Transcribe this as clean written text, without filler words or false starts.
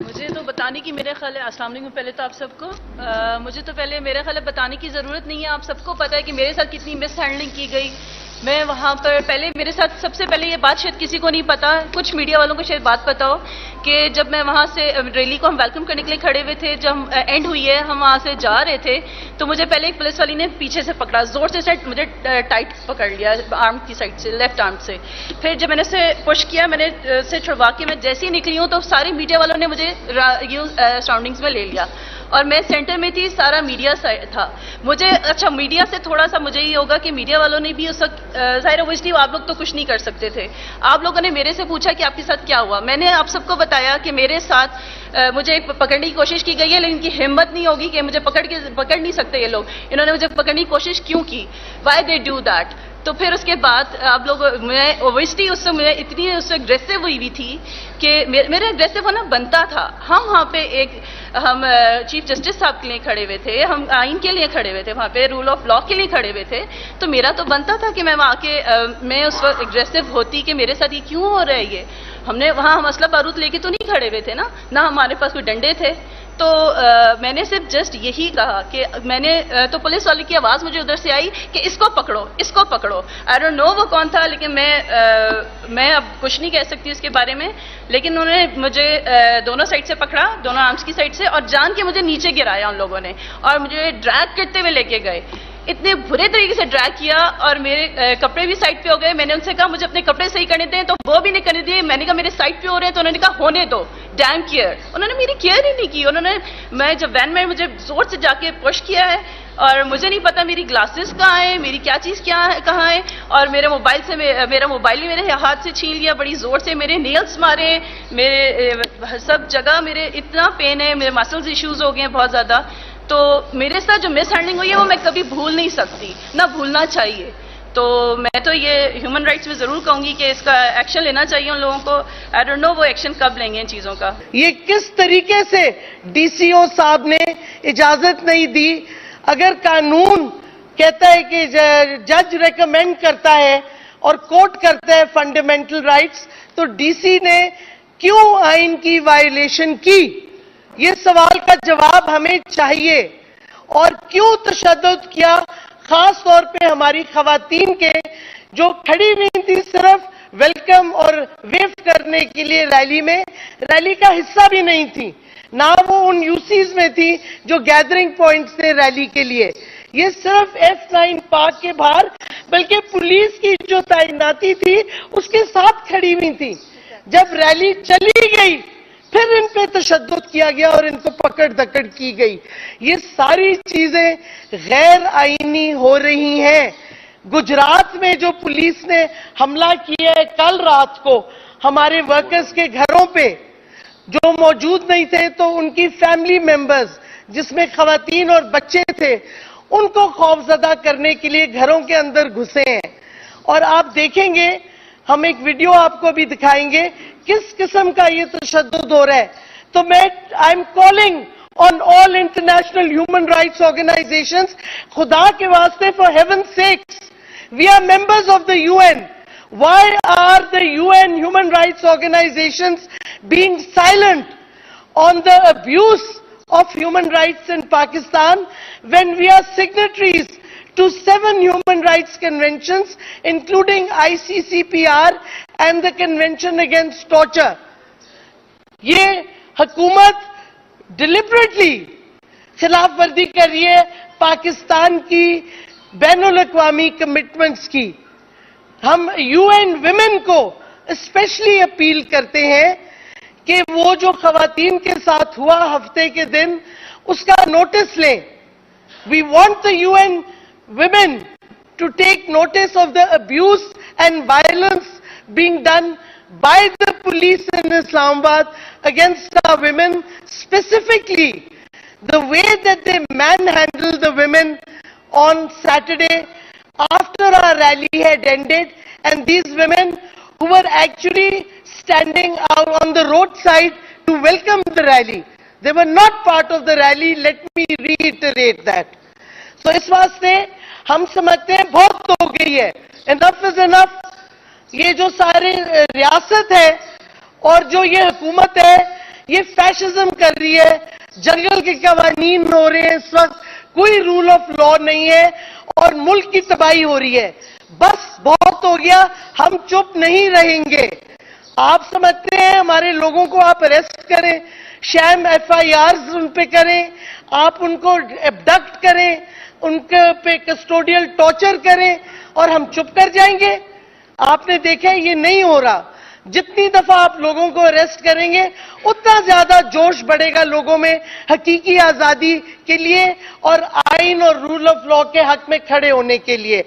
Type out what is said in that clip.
مجھے تو بتانے کی میرے خیال ہے السلام علیکم پہلے تو آپ سب کو مجھے تو پہلے میرے خیال ہے بتانے کی ضرورت نہیں ہے. آپ سب کو پتا ہے کہ میرے ساتھ کتنی مس ہینڈلنگ کی گئی. میں وہاں پر پہلے میرے ساتھ سب سے پہلے یہ بات شاید کسی کو نہیں پتا, کچھ میڈیا والوں کو شاید بات پتا ہو کہ جب میں وہاں سے ریلی کو ہم ویلکم کرنے کے لیے کھڑے ہوئے تھے, جب اینڈ ہوئی ہے ہم وہاں سے جا رہے تھے تو مجھے پہلے ایک پولیس والی نے پیچھے سے پکڑا, زور سے مجھے ٹائٹ پکڑ لیا آرم کی سائڈ سے, لیفٹ آرم سے. پھر جب میں نے اسے پش کیا, میں نے اسے چھڑوا کے میں جیسے ہی نکلی ہوں تو ساری میڈیا والوں نے مجھے سراؤنڈنگز میں لے لیا اور میں سینٹر میں تھی, سارا میڈیا تھا. مجھے اچھا میڈیا سے تھوڑا سا مجھے یہ ہوگا کہ میڈیا والوں نے بھی اس وقت ظاہر اوبویسلی آپ لوگ تو کچھ نہیں کر سکتے تھے. آپ لوگوں نے میرے سے پوچھا کہ آپ کے ساتھ کیا ہوا. میں نے آپ سب کو بتایا کہ میرے ساتھ مجھے پکڑنے کی کوشش کی گئی ہے لیکن ان کی ہمت نہیں ہوگی کہ مجھے پکڑ نہیں سکتے یہ لوگ. انہوں نے مجھے پکڑنے کی کوشش کیوں کی, وائی دے ڈو دیٹ. تو پھر اس کے بعد آپ لوگ, میں اوبویسلی اس سے میں اتنی اس سے اگریسو ہوئی بھی تھی کہ میرا اگریسو ہونا بنتا تھا. ہم وہاں پہ ہم چیف جسٹس صاحب کے لیے کھڑے ہوئے تھے, ہم آئین کے لیے کھڑے ہوئے تھے, وہاں پہ رول آف لا کے لیے کھڑے ہوئے تھے. تو میرا تو بنتا تھا کہ میں وہاں کے میں اس وقت اگریسو ہوتی کہ میرے ساتھ یہ کیوں ہو رہا ہے. یہ ہم نے وہاں ہم اسلحہ بارود لے کے تو نہیں کھڑے ہوئے تھے نا, نہ ہمارے پاس کوئی ڈنڈے تھے. تو میں نے صرف جسٹ یہی کہا کہ میں نے تو پولیس والی کی آواز مجھے ادھر سے آئی کہ اس کو پکڑو, اس کو پکڑو. آئی ڈونٹ نو وہ کون تھا, لیکن میں اب کچھ نہیں کہہ سکتی اس کے بارے میں. لیکن انہوں نے مجھے دونوں سائڈ سے پکڑا, دونوں آرمز کی سائڈ سے, اور جان کے مجھے نیچے گرایا ان لوگوں نے اور مجھے ڈریگ کرتے ہوئے لے کے گئے. اتنے برے طریقے سے ڈریگ کیا اور میرے کپڑے بھی سائڈ پہ ہو گئے. میں نے ان سے کہا مجھے اپنے کپڑے صحیح کرنے دیں, تو وہ بھی نہیں کرنے دیے. میں نے کہا میرے سائڈ پہ ہو رہے ہیں, تو انہوں نے کہا ہونے دو, ڈیم کیئر. انہوں نے میری کیئر ہی نہیں کی. انہوں نے میں جب وین میں مجھے زور سے جا کے پش کیا ہے اور مجھے نہیں پتا میری گلاسز کہاں ہیں, میری کیا چیز کہاں ہے, اور میرے موبائل سے میرا موبائل بھی میرے ہاتھ سے چھین لیا بڑی زور سے. میرے نیلز مارے, میرے سب جگہ میرے اتنا پین ہے, میرے مسلز ایشوز ہو گئے ہیں بہت زیادہ. تو میرے ساتھ جو مس ہینڈلنگ ہوئی ہے وہ میں کبھی بھول نہیں سکتی, نہ بھولنا چاہیے. تو میں تو یہ ہیومن رائٹس میں ضرور کہوں گی کہ اس کا ایکشن لینا چاہیے ان لوگوں کو. آئی ڈونٹ نو وہ ایکشن کب لیں گے ان چیزوں کا. یہ کس طریقے سے ڈی سی او صاحب نے اجازت نہیں دی. اگر قانون کہتا ہے کہ جج ریکمینڈ کرتا ہے اور کورٹ کرتا ہے فنڈامنٹل رائٹس, تو ڈی سی نے کیوں آئین کی وائلیشن کی؟ یہ سوال کا جواب ہمیں چاہیے. اور کیوں تشدد کیا خاص طور پہ ہماری خواتین کے جو کھڑی ہوئی تھی صرف ویلکم اور ویو کرنے کے لیے ریلی میں, ریلی کا حصہ بھی نہیں تھی, نہ وہ ان یوسیز میں تھی جو گیدرنگ پوائنٹس تھے ریلی کے لیے. یہ صرف F9 پارک کے باہر, بلکہ پولیس کی جو تعیناتی تھی اس کے ساتھ کھڑی ہوئی تھی. جب ریلی چلی گئی پھر ان پہ تشدد کیا گیا اور ان کو پکڑ دکڑ کی گئی. یہ ساری چیزیں غیر آئینی ہو رہی ہیں. گجرات میں جو پولیس نے حملہ کیا ہے کل رات کو ہمارے ورکرز کے گھروں پہ, جو موجود نہیں تھے تو ان کی فیملی ممبرز جس میں خواتین اور بچے تھے, ان کو خوفزدہ کرنے کے لیے گھروں کے اندر گھسے ہیں. اور آپ دیکھیں گے, ہم ایک ویڈیو آپ کو بھی دکھائیں گے کس قسم کا یہ تشدد ہو رہا ہے. تو میں I am calling on all international human rights organisations, خدا کے واسطے, for heaven's sake, we are members of the UN. Why are the UN human rights organizations being silent on the abuse of human rights in Pakistan when we are signatories to 7 human rights conventions, including ICCPR and the Convention Against Torture? یہ حکومت deliberately خلاف ورزی کر رہی ہے پاکستان کی بین الاقوامی commitments کی. ہم UN ویمن کو اسپیشلی اپیل کرتے ہیں کہ وہ جو خواتین کے ساتھ ہوا ہفتے کے دن اس کا نوٹس لیں. We want the UN women to take notice of the abuse and violence being done by the police in Islamabad against our women, specifically the way that they manhandled the women on Saturday after our rally had ended, and these women who were actually standing out on the roadside to welcome the rally. They were not part of the rally, let me reiterate that. So اس واسطے ہم سمجھتے ہیں بہت ہو گئی ہے, enough is enough. یہ جو سارے ریاست ہے اور جو یہ حکومت ہے یہ فیشزم کر رہی ہے, جنگل کے قوانین ہو رہے ہیں اس وقت, کوئی رول آف لا نہیں ہے اور ملک کی تباہی ہو رہی ہے. بس بہت ہو گیا, ہم چپ نہیں رہیں گے. آپ سمجھتے ہیں ہمارے لوگوں کو آپ اریسٹ کریں, شام ایف آئی آرز ان پہ کریں, آپ ان کو ابڈکٹ کریں, ان کے پہ کسٹوڈیل ٹارچر کریں اور ہم چپ کر جائیں گے؟ آپ نے دیکھا یہ نہیں ہو رہا. جتنی دفعہ آپ لوگوں کو اریسٹ کریں گے اتنا زیادہ جوش بڑھے گا لوگوں میں حقیقی آزادی کے لیے اور آئین اور رول آف لا کے حق میں کھڑے ہونے کے لیے.